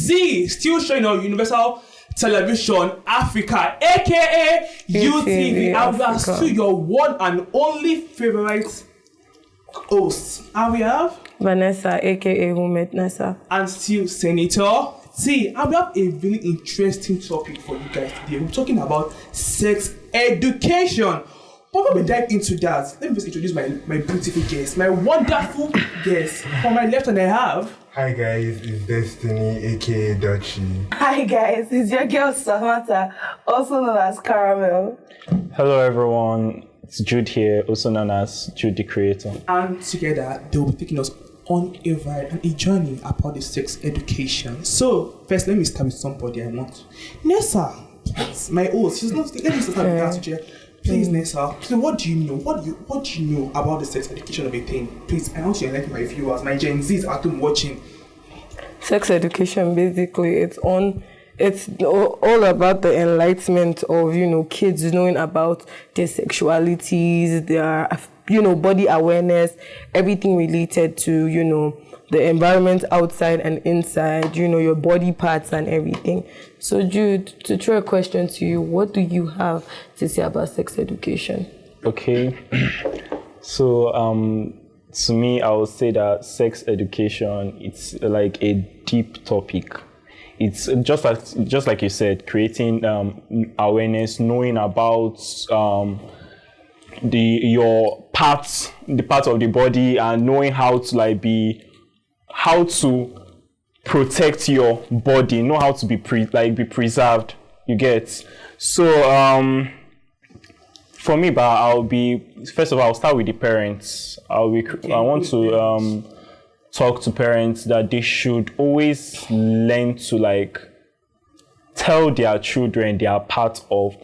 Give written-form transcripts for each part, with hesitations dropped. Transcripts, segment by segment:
Z, still showing on Universal Television Africa, aka UTV. And we are still your one and only favorite host. And we have Vanessa, aka Humet Nessa. And still Senator T. And we have a really interesting topic for you guys today. We're talking about sex education. But before we dive into that, let me just introduce my beautiful guest, my wonderful guest. From my left hand I have... Hi guys, it's Destiny, aka Dutchie. Hi guys, it's your girl Samantha, also known as Caramel. Hello everyone, it's Jude here, also known as Jude the Creator. And together, they will be taking us on a ride and a journey about the sex education. So, first, let me start with somebody I want. Nessa, please, my host, she's not... Let me start with that today. Please, Nessa, so what do you know? What do you know about the sex education of a thing? Please, I want you to enlighten my viewers, my Gen Zs at home watching. Sex education, basically, it's all about the enlightenment of, kids knowing about their sexualities, their, body awareness, everything related to, the environment outside and inside, your body parts and everything. So, Jude, to throw a question to you, what do you have to say about sex education? Okay. So, to me, I would say that sex education, it's like a deep topic. It's just like you said, creating awareness, knowing about the parts of the body, and knowing how to protect your body, know how to be preserved. You get. So for me, but I'll start with the parents. I want to talk to parents that they should always learn to tell their children they are part of,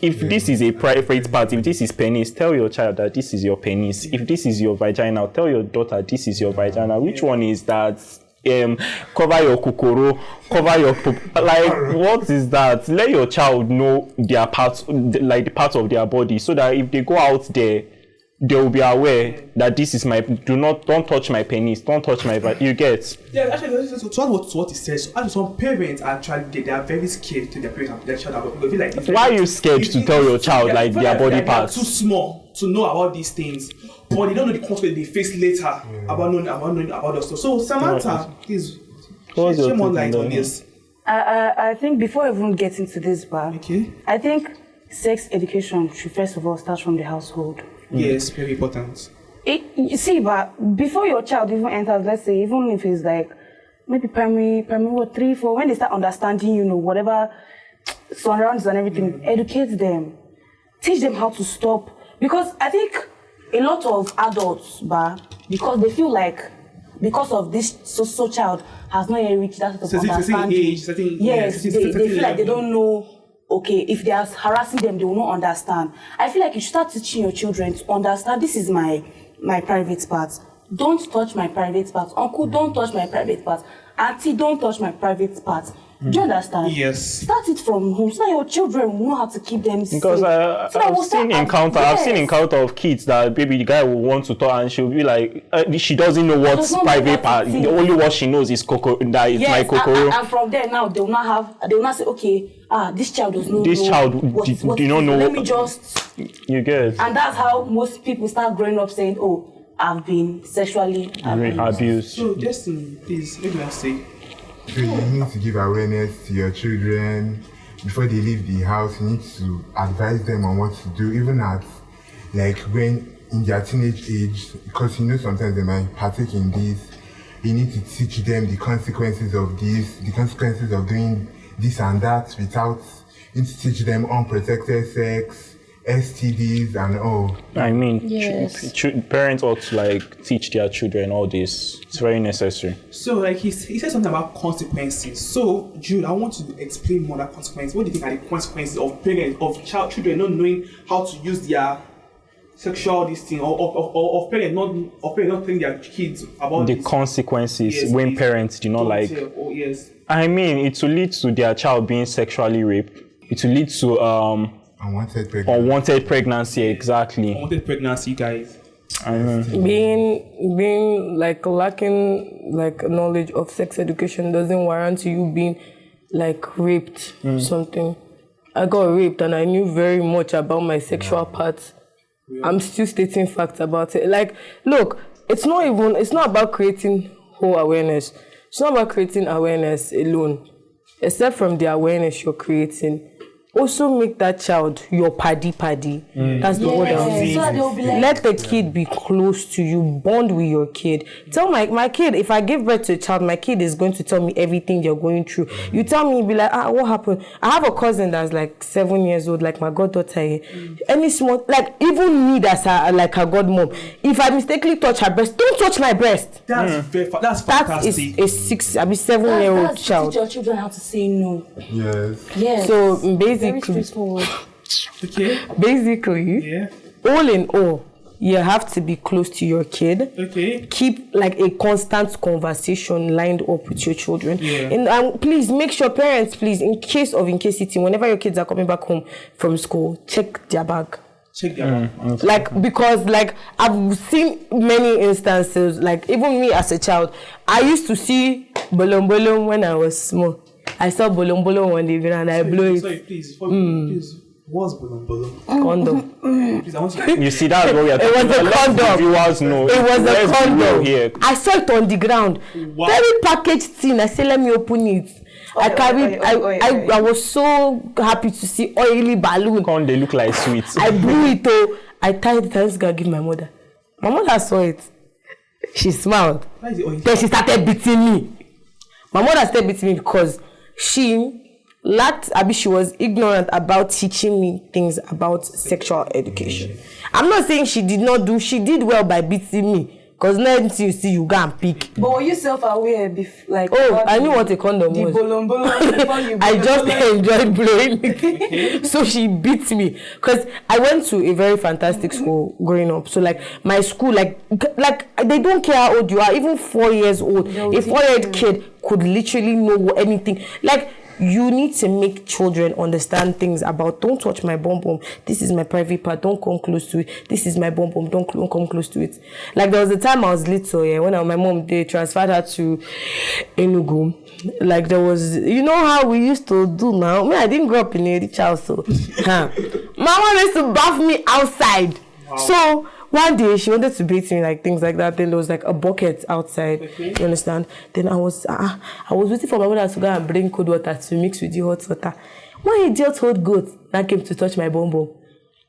if this is a private part, if this is penis, tell your child that this is your penis. If this is your vagina, tell your daughter this is your vagina. Which one is that? Cover your kokoro, cover your what is that? Let your child know their parts, the parts of their body, so that if they go out there, they will be aware that this is don't touch my penis, don't touch my you get. Yeah, actually, so what it says. Actually, some parents they are very scared to their parents, their child. Why are you scared to tell your child their body parts? They are too small to know about these things, but they don't know the consequences they face later about knowing about those stuff. So Samantha, please, share more light on this. I think before I even get into this part, I think sex education should first of all start from the household. Yes, very important. You see, but before your child even enters, let's say, even if it's maybe primary 3, 4, when they start understanding, whatever surrounds and everything, educate them, teach them how to stop. Because I think a lot of adults, because they feel because of this so child has not yet reached that sort of understanding. They feel like they don't know. Okay, if they are harassing them, they will not understand. I feel like you should start teaching your children to understand this is my private parts. Don't touch my private parts. Uncle, don't touch my private parts. Auntie, don't touch my private parts. Do you understand? Yes. Start it from home so that your children will know how to keep them safe. Because I've seen encounter of kids that maybe the guy will want to talk and she'll be like, she doesn't know what's private part. The only what she knows is my kokoro. And from there now they will not say, okay, this child does not know. This child do not know. Let me just. You get. And that's how most people start growing up saying, oh, I've been sexually abused. So Destiny, please, let me say. So you need to give awareness to your children before they leave the house. You need to advise them on what to do, even at when in their teenage age, because sometimes they might partake in this. You need to teach them the consequences of this, the consequences of doing this and that without. You need to teach them unprotected sex, STDs and all. I mean, yes. Parents ought to teach their children all this. It's very necessary. So he said something about consequences. So Jude, I want to explain more that consequences. What do you think are the consequences of children not knowing how to use their sexual this thing, or parents not telling their kids about the consequences when parents do not I mean, it will lead to their child being sexually raped. It will lead to unwanted pregnancy, exactly. Unwanted pregnancy, guys. Being like lacking like knowledge of sex education doesn't warrant you being like raped something. I got raped and I knew very much about my sexual parts. I'm still stating facts about it. Like, look, it's not about creating whole awareness. It's not about creating awareness alone. Except from the awareness you're creating, also make that child your paddy. That's the word I was saying. Let the kid be close to you, bond with your kid. Tell my kid, if I give birth to a child, my kid is going to tell me everything you're going through. You tell me, be like, what happened? I have a cousin that's like 7 years old, like my goddaughter. Any small, like even me that's like her godmom. If I mistakenly touch her breast, don't touch my breast. That's fantastic. That is a 7-year-old child. Teach your children how to say no. Yes. So basically, very straightforward. Okay. Basically, all in all, you have to be close to your kid. Okay. Keep like a constant conversation lined up with your children. Yeah. And please make sure parents, please, in case whenever your kids are coming back home from school, check their bag. Check their bag. Like, because like I've seen many instances, like even me as a child, I used to see bolom bolom when I was small. I saw bolom bolom one day and I blew it. Sorry, please. Please. What's bolom bolom? Condom. Please, I want to. You see, that's what we are talking It was a about. condom. Viewers know. It was a condom. Here. I saw it on the ground. Wow. Very packaged thing. I said, let me open it. I was so happy to see oily balloon. Con they look like sweets. I blew it. Oh, I tied it. I was gonna give my mother. My mother saw it. She smiled. Why is it oily? Then she started beating me. My mother started beating me because she was ignorant about teaching me things about sexual education. I'm not saying she did well by beating me. Because now you see, you go and pick. But were you self-aware? I knew what a condom was. Bolom bolom before you I just enjoyed blowing it. So she beat me. Because I went to a very fantastic school growing up. So like my school, like they don't care how old you are. Even 4 years old, a 4-year-old kid could literally know anything. Like, you need to make children understand things about, don't touch my bum bum, this is my private part, don't come close to it, this is my bum bum, don't come close to it. Like, there was a time I was little, when my mom, they transferred her to Enugu. Like, there was, you know how we used to do now? I didn't grow up in a rich house, so my mom used to bath me outside. Wow. So one day she wanted to bathe me, like things like that. Then there was like a bucket outside. Okay. You understand? Then I was waiting for my mother to go and bring cold water to mix with the hot water. One idiot old goat that came to touch my bum bum.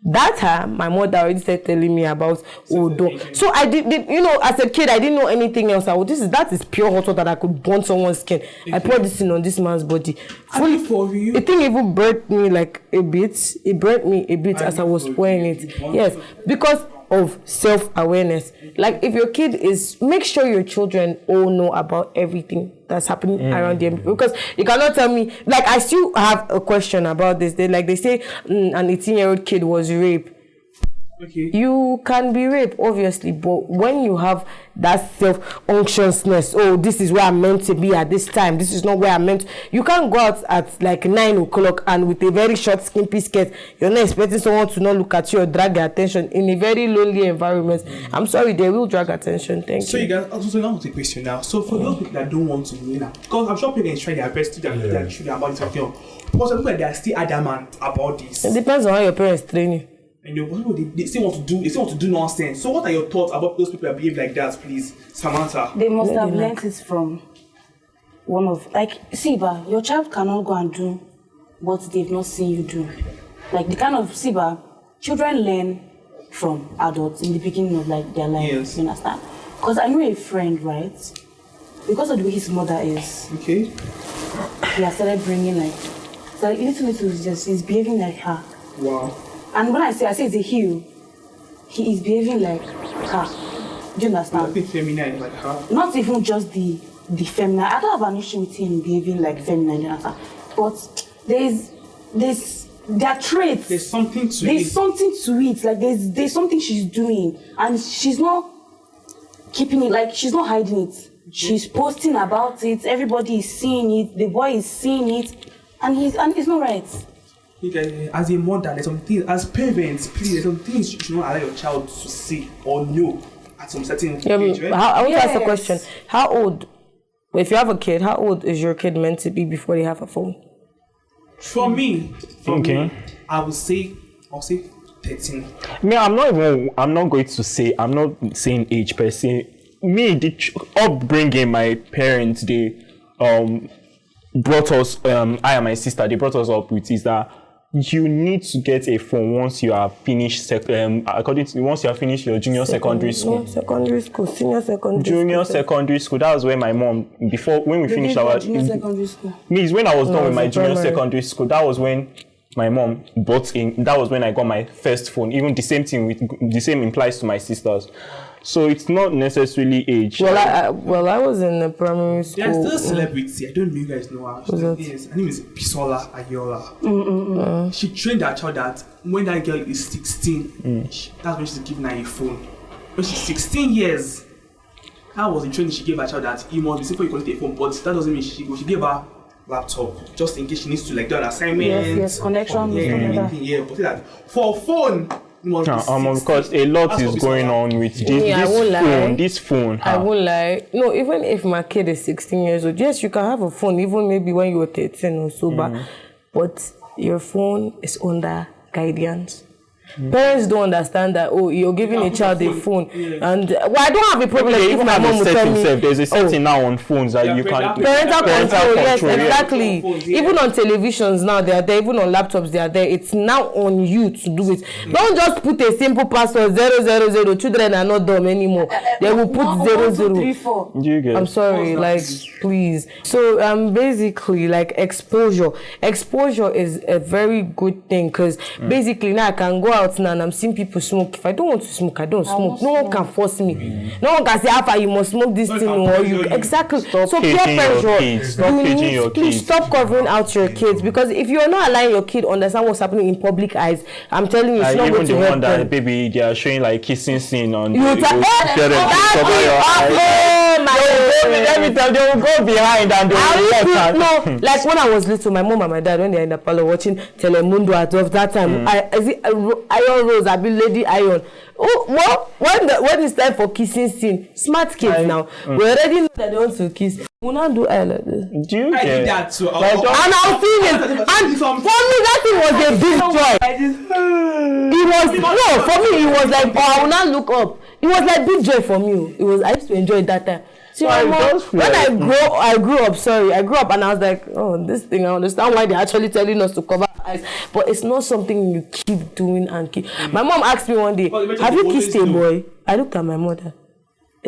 That time, my mother already started telling me about Odo. So I did, as a kid, I didn't know anything else. That is pure hot water that I could burn someone's skin. Okay. I poured this in on this man's body. For you? The thing even burnt me like a bit. It burnt me a bit as I was pouring it. Yes, because of self-awareness. Like, if your kid make sure your children all know about everything that's happening around them, because you cannot tell me, like, I still have a question about this. They say an 18-year-old kid was raped. Okay. You can be raped, obviously, but when you have that self-consciousness, this is where I'm meant to be at this time, this is not where I'm meant. You can't go out at like 9 o'clock and with a very short, skimpy skirt, you're not expecting someone to not look at you or drag your attention in a very lonely environment. I'm sorry, they will drag attention. Thank you. So you guys, also now to the question now. So for those people that don't want to know, because I'm sure parents try their best to their children about this, because some people, they are still adamant about this. It depends on how your parents train you. And they still want to do nonsense. So what are your thoughts about those people that behave like that, please, Samantha? They must have learned it from one of, Siba, your child cannot go and do what they've not seen you do. Like, the kind of, Siba, children learn from adults in the beginning of their life. Yes. You understand? Because I know a friend, right? Because of the way his mother is. Okay. He has started bringing little he's behaving like her. Wow. And when I say it's a he is behaving like her. Do you understand? Nothing feminine like her. Not even just the feminine. I don't have an issue with him behaving like feminine, you understand? But there are traits. There's something to it. There's something to it. Like there's something she's doing, and she's not keeping it. Like, she's not hiding it. Okay. She's posting about it. Everybody is seeing it. The boy is seeing it, and it's not right. As a mother, there's some things, as parents, please, there's some things you should not allow your child to see or know at some certain age. Right? I want to ask a question. How old, if you have a kid, how old is your kid meant to be before they have a phone? For me, I would say 13. I'm not going to say, I'm not saying age per se. Me, the upbringing, my parents, they brought us, I and my sister, they brought us up with is that you need to get a phone once you have finished once you have finished your junior secondary school. No, secondary school, senior secondary junior school. Secondary school. That was when my mom, when we finished our junior secondary school. Me, it's when I was done with my junior secondary school. That was when my mom bought in. That was when I got my first phone. Even the same thing the same implies to my sisters. So it's not necessarily age. Well, I was in the primary school. There's still a celebrity. I don't know if you guys know her. Yes, her name is Bisola Ayola. She trained that child that when that girl is 16, that's when she's giving her a phone. When she's 16 years, that was the training she gave her child that he must be simple, you call it a phone, but that doesn't mean she gave her laptop just in case she needs to like do an assignment. Yes, connection. But that for phone. Because a lot is going on with this phone. I won't lie. No, even if my kid is 16 years old, yes, you can have a phone, even maybe when you were 13 or so, but your phone is under guidance. Parents don't understand that, you're giving a child a phone. And I don't have a problem if my mom will tell me. There's a setting now on phones that you can... Parental control, yes, exactly. Even on televisions now, they are there. Even on laptops, they are there. It's now on you to do it. Don't just put a simple password, 000. Children are not dumb anymore. They will put 00. I'm sorry, please. So, basically, exposure. Exposure is a very good thing because basically now I can go out now and I'm seeing people smoke. If I don't want to smoke, I don't smoke. No one can force me. No one can say, Alpha, you must smoke this thing or you. Exactly. Stop so peer pressure. Please stop covering out your kids because if you're not allowing your kid understand what's happening in public eyes, I'm telling you, it's not going to help them. Baby, they are showing kissing scene on. Every time they will go behind and they will no, like when I was little, my mom and my dad, when they're in the parlor watching Telemundo at that time, Iron Rose, I be Lady Iron. Oh, well, when it's time for kissing scene, smart kids now, we already know that they want to kiss. We now do eye like this. Do you get that too? And I'll feel it. And for me, that thing was a big joy. For me, it was like, I will not look up. It was like big joy for me. I used to enjoy it that time. See, when I grew up and I was like, this thing, I understand why they're actually telling us to cover our eyes. But it's not something you keep doing and keep. My mom asked me one day, have you kissed a boy? I looked at my mother.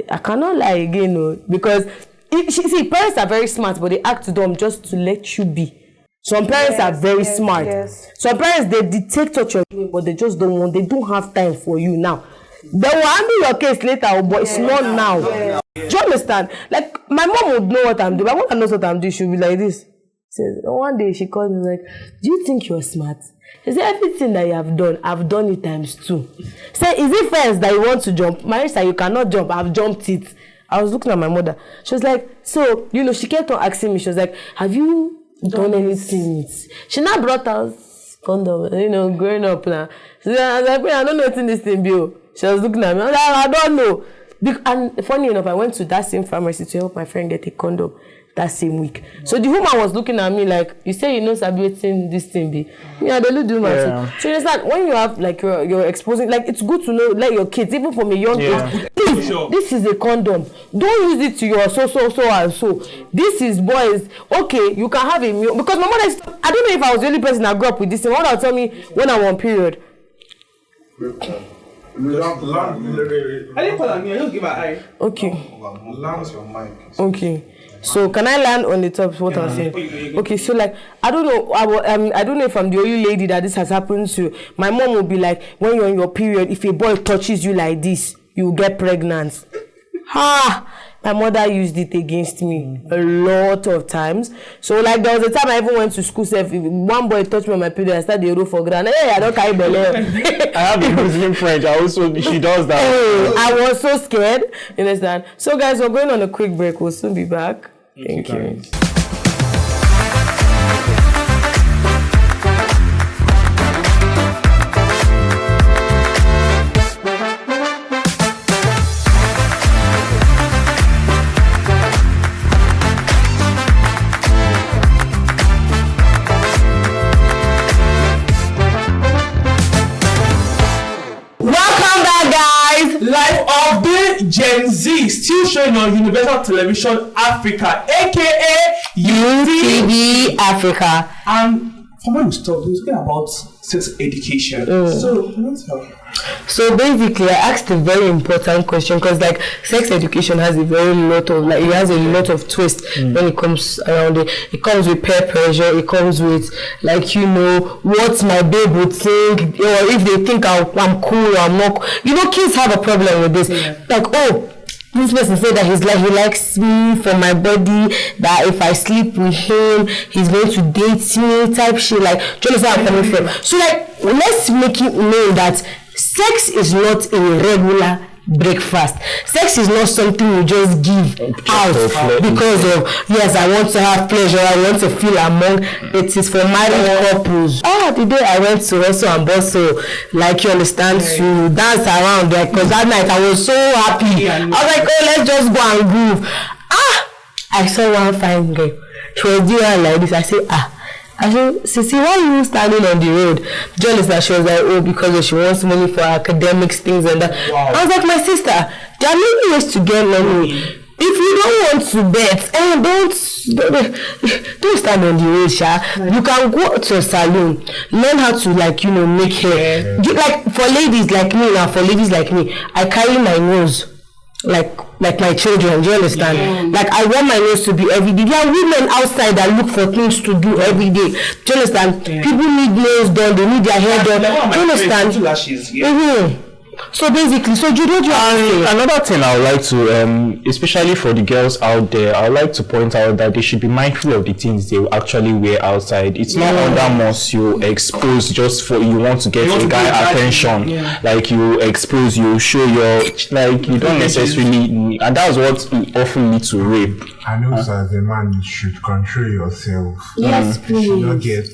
I cannot lie again, because parents are very smart, but they act dumb just to let you be. Some parents are very smart. Yes. Some parents, they detect what you're doing, but they just they don't have time for you now. They will handle your case later, but it's not now. Yeah. Do you understand? Like, my mom would know what I'm doing. My mom knows what I'm doing. She'll be like this. One day she called me like, do you think you're smart? She said, everything that you have done, I've done it times 2. Say, is it fence that you want to jump? Marriage that you cannot jump, I've jumped it. I was looking at my mother. She was like, so, she kept on asking me. She was like, have you done anything? She now brought out condom, growing up now. She said, I was like, I don't know what's in this thing, Bill. She was looking at me. I was like, I don't know. And funny enough, I went to that same pharmacy to help my friend get a condom that same week. So the woman was looking at me like, you say you know sabulating this thing be. Yeah, they do my thing. So it's like when you have you're exposing, it's good to know, let your kids, even from a young age, this is a condom. Don't use it to your so and so. This is boys. Okay, you can have a meal. Because my mother I don't know if I was the only person that grew up with this thing. My mother told me when I'm on period. I didn't call on me, I don't give an eye. Okay. Okay. So can I land on the top what I'm saying? Okay, so I don't know. I don't know if I'm the only lady that this has happened to. My mom will be like, when you're on your period, if a boy touches you like this, you get pregnant. My mother used it against me a lot of times. So there was a time I even went to school. If one boy touched me on my period, I started the roll for ground. Hey, I don't carry belly. I have a Muslim friend. She does that. I was so scared. You understand? So guys, we're going on a quick break. We'll soon be back. Thank you. Gen Z still showing on Universal Television Africa, aka UTV Africa. And from when we stopped, we were talking about sex education. So let's help. So basically, I asked a very important question because, like, sex education has a very lot of, like, it has a lot of twist when it comes around it. It comes with peer pressure. It comes with, like, you know, what my babe would think, or if they think I'm cool or I'm not. You know, kids have a problem with this. Like, oh, this person said that he likes me for my body, that if I sleep with him, he's going to date me, type shit. Like, do you understand where I'm coming from? So, like, let's make it know that sex is not a regular breakfast. Sex is not something you just give out because of, yes, I want to have pleasure, I want to feel among. It is for married couples. The day I went to Rosso and Bosso, like, you understand, to dance around there, because that night I was so happy. I was like, oh, let's just go and groove. I saw one fine girl. She was doing like this. I said, I said, Sissy, why are you standing on the road? Jealous that she was like, oh, because she wants money for academics, things and that. Wow. I was like, my sister, there are many ways to get money. If you don't want to bet, don't stand on the road, Sha. You can go to a salon, learn how to, like, you know, make hair. Like, for ladies like me now, I carry my nose like my children, do you understand? Like, I want my nose to be every day. There are women outside that look for things to do every day. Do you understand? People need nails done, they need their hair done. Do you understand? So basically, so Judo, another thing I would like to, especially for the girls out there, I would like to point out that they should be mindful of the things they actually wear outside. It's not under most you expose just for you want to get a guy attention. Like, you expose, you show your, like, you don't necessarily, and that's what often leads to rape. I know, as a man, you should control yourself. Yes, please. You should not get.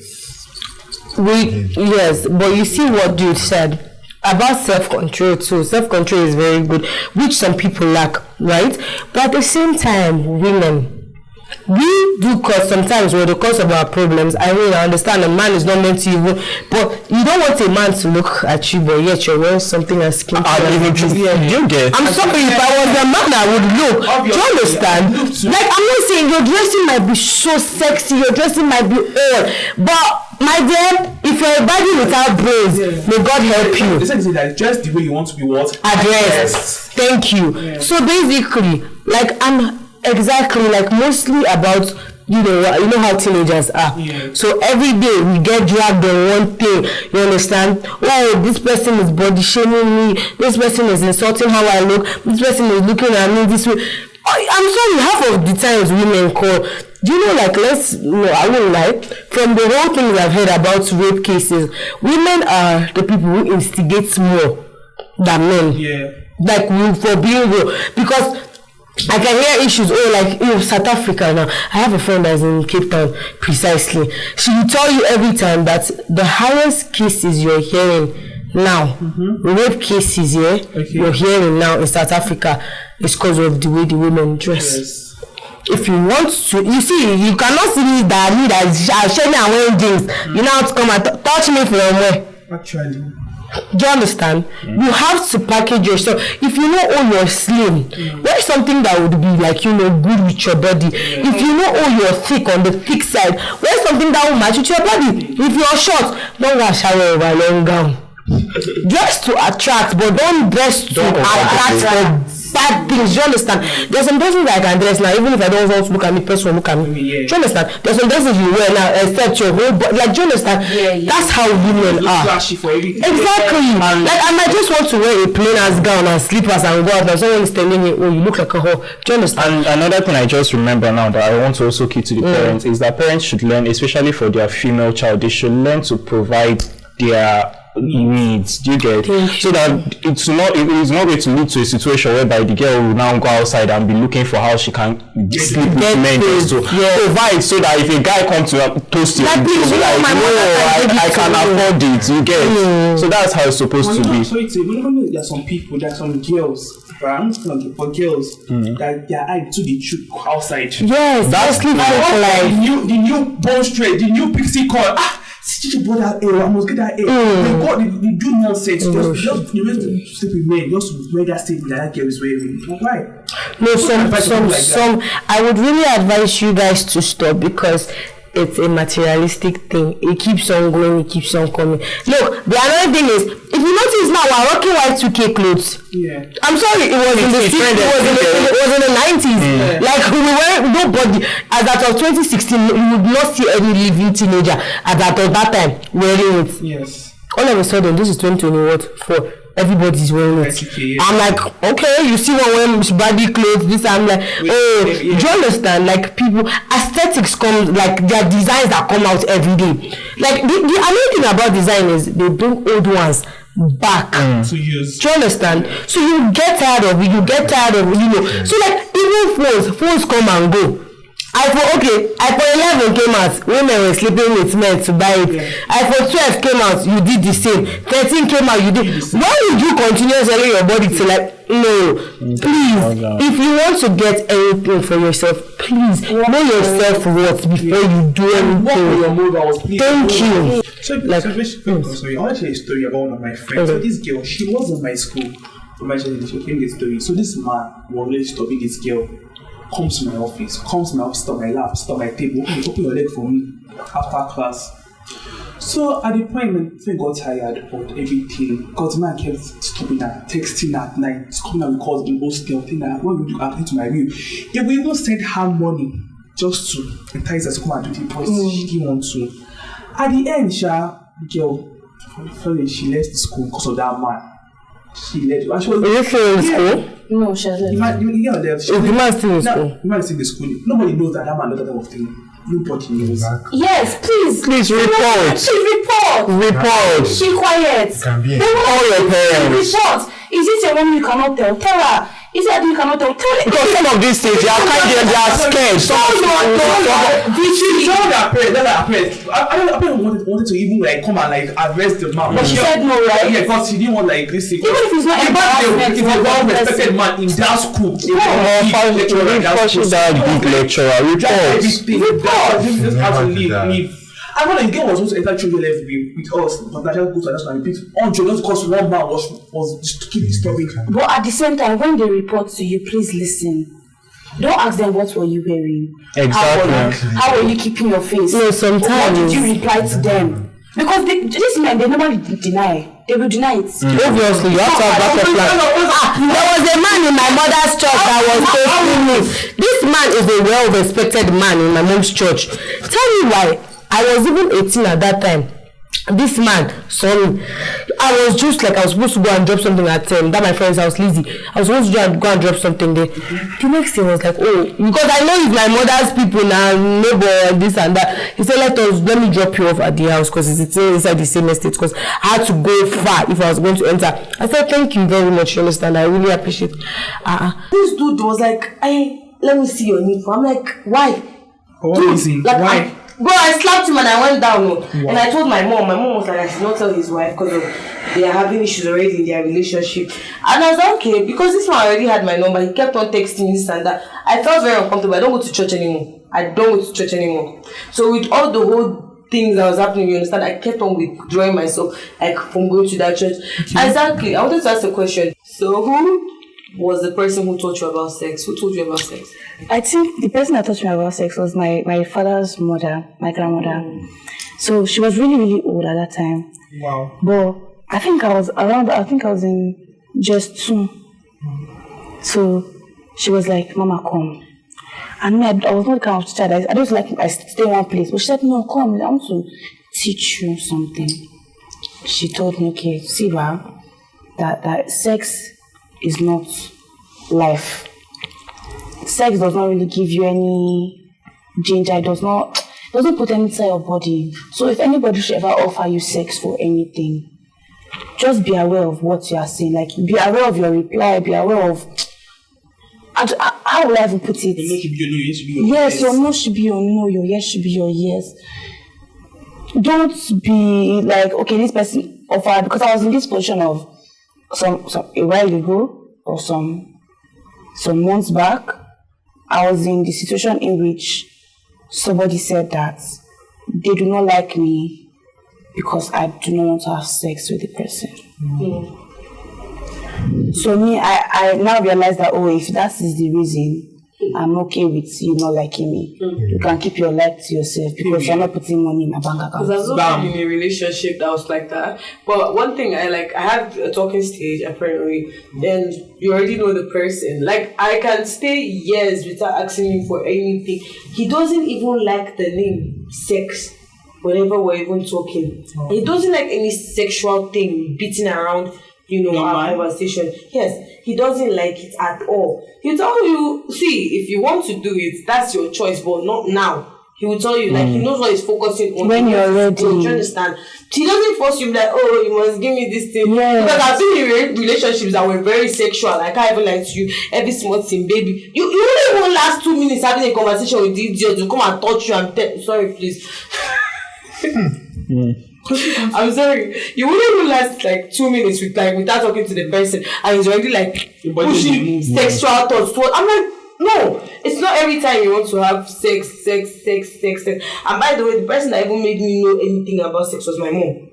Yes, but you see what dude said about self-control too. Self-control is very good, which some people lack, right? But at the same time, women, we do cause sometimes we're the cause of our problems. I mean, I understand a man is not meant to even, but you don't want a man to look at you, but yet you're wearing something as skin. I'm sorry, if I was a man, I would look. Do you understand? Like, I'm not saying your dressing might be so sexy, your dressing might be all, but my dear, if you're a body without brains, may God help you. Essentially, like, just the way you want to be addressed. Thank you. So basically, like, I'm exactly like mostly about, you know how teenagers are. So every day we get dragged on one thing. You understand? Oh, this person is body shaming me. This person is insulting how I look. This person is looking at me this way. I'm sorry, half of the times women call. Do you know, like, I won't lie, from the whole things I've heard about rape cases, women are the people who instigate more than men. Like, for being real. Because I can hear issues, like, South Africa now. I have a friend that's in Cape Town, precisely. She will tell you every time that the highest cases you're hearing now, rape cases, you're hearing now in South Africa, is because of the way the women dress. If you want to, you see, you cannot see me that sharing and wearing jeans. You know how to come and touch me from where? Actually. Do you understand? You have to package yourself. If you know, oh, you're slim, wear something that would be like, good with your body. If you know, oh, you're thick on the thick side, wear something that will match with your body. If you're short, don't wear a shower over a long gown. Dress to attract, but don't dress to attract for bad things. Do you understand? There's some dresses that I can dress now, even if I don't want to look at me, person look at me. Do you understand? There's some dresses you wear now, except your whole body. Like, do you understand? That's how women are. Flashy for everything. Exactly. Like, I might just want to wear a plain ass gown and slippers and go out, and someone is telling me, oh, you look like a whore. Do you understand? And another thing I just remember now that I want to also keep to the parents is that parents should learn, especially for their female child, they should learn to provide their needs. Do you get? So that it's not going to lead to a situation whereby the girl will now go outside and be looking for how she can sleep with men just to provide, so that if a guy comes to toast you, you'll be like, no, I can afford it. You get? So that's how it's supposed to be. So it's there are some people, there are some girls, but I'm not talking for girls that their eye to the truth outside. Yes, that's like the new bone straight, the new pixie cut. teacher brought that air, I must get that air. They do nonsense. Just the way to sleep with men, just to wear that statement that girl is wearing. Why? No, some. I would really advise you guys to stop because it's a materialistic thing. It keeps on going, it keeps on coming. Look, the another thing is, if you notice now, we're rocking Y2K clothes. Yeah. I'm sorry, it was in the 90s. Yeah. Like we were nobody as that of 2016, you would not see any living teenager at that of that time wearing it. Yes. All of a sudden, this is 2024. Everybody's wearing it. Y2K, yes. I'm like, okay, you see one wearing baggy clothes, this, I'm like, do you understand? Like people, aesthetics come, like there are designs that come out every day. Like the amazing thing about design is they bring old ones back to use. Do you understand? So you get tired of it, you know. So like even phones come and go. iPhone 11 came out, women were sleeping with men to buy it. iPhone 12 came out, you did the same. 13 came out, you did. Why would you continue selling your body to like, no, please, if you want to get anything for yourself, please know your self-worth before you do anything. Thank you. So, sorry, I want to share a story about one of my friends. So this girl, she was in my school. Imagine she came this story. So this man was really stopping this girl. Comes to my office, stop my lap, stop my table, open your leg for me after class. So at the point when I got tired of everything, because man kept stopping her, texting at night, coming and calls in hostel, thing that what we do according to my view. They will even send her money just to entice her to come and do the post. She didn't want to. At the end, girl, she left the school because of that man. She left. Are you still in school? No, she has left. The man still in school? The man is in the school. Nobody knows that man does that type of thing. Nobody knows. Yes, please report. Report. She quiet. Can be all your parents. Report. Is it your mom you cannot tell? Tell her. Is it you cannot tell? Tell her. Because some of these things, they are scared. She told her parents. Her parents wanted to even like come and like arrest the man. But she said no, right? Yeah, because she didn't want like this thing. Even if it's not it's a well-respected man in that school. Report. This has to leave. I know the girl was supposed to enter children left with us, but I just go to and repeat 100 just because one man was just keep disturbing her. But at the same time, when they report to you, please listen. Don't ask them what were you wearing. Exactly. How were you keeping your face? No, sometimes. What did you reply to them? Because these men, they normally deny. They will deny it. Obviously, you have to have backup plan. There was a man in my mother's church that was posting me. This man is a well-respected man in my mom's church. Tell me why. I was even 18 at that time. This man saw me. I was supposed to go and drop something at that my friend's house, Lizzie. I was supposed to go and drop something there. The next thing was like, because I know it's my mother's people now, neighbor, and this and that. He said, let me drop you off at the house because it's inside the same estate. Because I had to go far if I was going to enter. I said, thank you very much. You understand? I really appreciate it. This dude was like, let me see your uniform. I'm like, why? What is it? Like, why? Bro, I slapped him and I went down. And I told my mom. My mom was like, I should not tell his wife because they are having issues already in their relationship. And I was like, okay, because this man already had my number. He kept on texting this and that. I felt very uncomfortable. I don't go to church anymore. So with all the whole things that was happening, you understand, I kept on withdrawing myself like from going to that church. Okay. Exactly. I wanted to ask a question. So who was the person who taught you about sex? Who told you about sex? I think the person that taught me about sex was my father's mother, my grandmother. So she was really, really old at that time. Wow. But I think I was in just 2. So she was like, Mama, come. And me, I was not the kind of child. I just like, I stay in one place. But she said, no, come, I want to teach you something. She told me, okay, see, that sex is not life. Sex does not really give you any ginger. It doesn't put any inside your body. So if anybody should ever offer you sex for anything, just be aware of what you are saying. Like, be aware of your reply. Be aware of how will I even put it? Yes, your no should be your no. Your yes should be your yes. Don't be like, okay, this person offered, because I was in this position of a while ago or some months back. I was in the situation in which somebody said that they do not like me because I do not want to have sex with the person. So me, I now realize that, if that is the reason, I'm okay with you not liking me. You can keep your like to yourself because you're not putting money in my bank account. Because I've not been in a relationship that was like that. But one thing I had a talking stage apparently, and you already know the person. Like, I can stay years without asking him for anything. He doesn't even like the name sex whenever we're even talking. He doesn't like any sexual thing beating around, our conversation. Yes, he doesn't like it at all. He'll tell you, see, if you want to do it, that's your choice, but not now. He will tell you, like, he knows what he's focusing on. When you're ready. Do you understand? He doesn't force you, like, you must give me this thing. Yes. Because I've been in relationships that were very sexual. Like, I even like to you, every small thing, baby. You wouldn't even last 2 minutes having a conversation with the idiot to come and touch you and tell, sorry, please. I'm sorry. You wouldn't even last like 2 minutes without talking to the person, and he's already like pushing sexual thoughts. I'm like, no, it's not every time you want to have sex. And by the way, the person that even made me know anything about sex was my mom.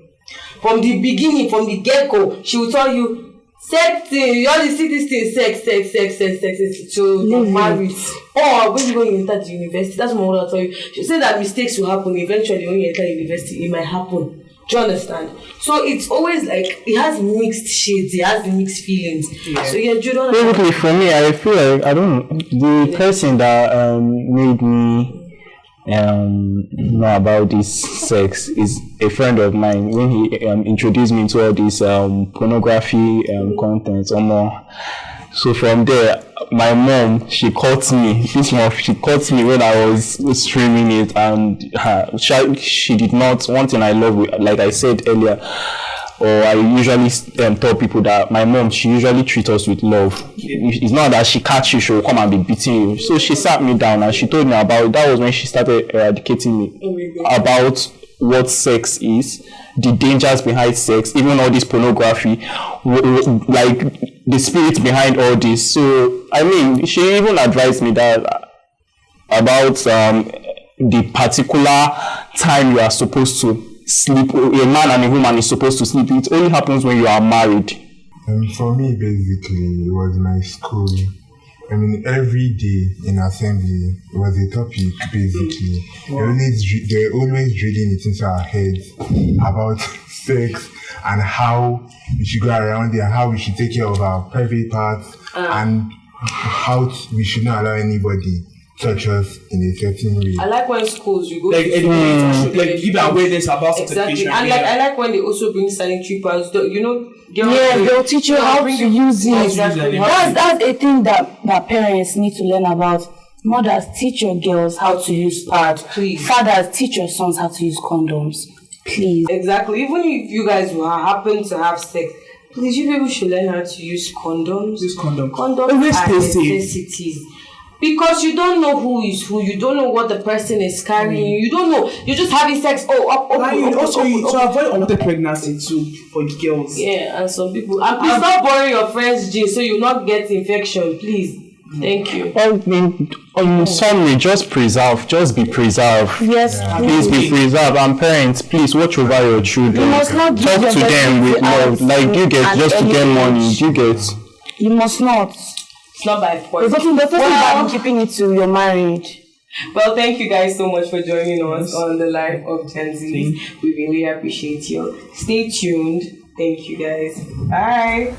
From the beginning, from the get-go, she would tell you, sex thing, you only see this thing, sex, so married. Or when you enter the university, that's what I'll tell you. She said that mistakes will happen eventually when you enter university, it might happen. Do you understand? So it's always like, it has mixed shades, it has mixed feelings. Yeah. So Judo. Basically, for me, I feel like, the person that made me know about this sex is a friend of mine. When he introduced me to all this pornography content or more. So from there, my mom, she caught me when I was streaming it, and she did not. One thing I love, like I said earlier, or I usually tell people that my mom, she usually treats us with love. It's not that she catch you, she will come and be beating you. So she sat me down and she told me about it. That was when she started educating me about what sex is, the dangers behind sex, even all this pornography, like the spirit behind all this. So she even advised me that about the particular time you are supposed to sleep. A man and a woman is supposed to sleep. It only happens when you are married. For me, basically, it was my school. Every day in assembly was a topic, basically. Wow. They're always drilling it into our heads about sex and how we should go around it, and how we should take care of our private parts, and how we should not allow anybody touch us in a certain way. I like when schools you go like give awareness about exactly, and I like when they also bring sanitary pads. They'll teach you how to use it. Exactly. That's a thing that parents need to learn about. Mothers, teach your girls how to use pads. Please. Fathers, teach your sons how to use condoms. Please. Exactly. Even if you guys happen to have sex, please, you people should learn how to use condoms. Condoms are necessities. Because you don't know who is who, you don't know what the person is carrying, you don't know, you're just having sex. To avoid unwanted pregnancy too for the girls. Yeah, and some people. And please stop borrowing your friend's gene so you not get infection, please. Thank you. In summary, just be preserved. Yes, please be preserved. And parents, please watch over your children. You must not talk to them with love. Like, you get just to get money. You get. You must not. It's not by force. There's nothing about keeping it till you're married. Well, thank you guys so much for joining us on the live of GenZ. We really appreciate you. Stay tuned. Thank you guys. Bye.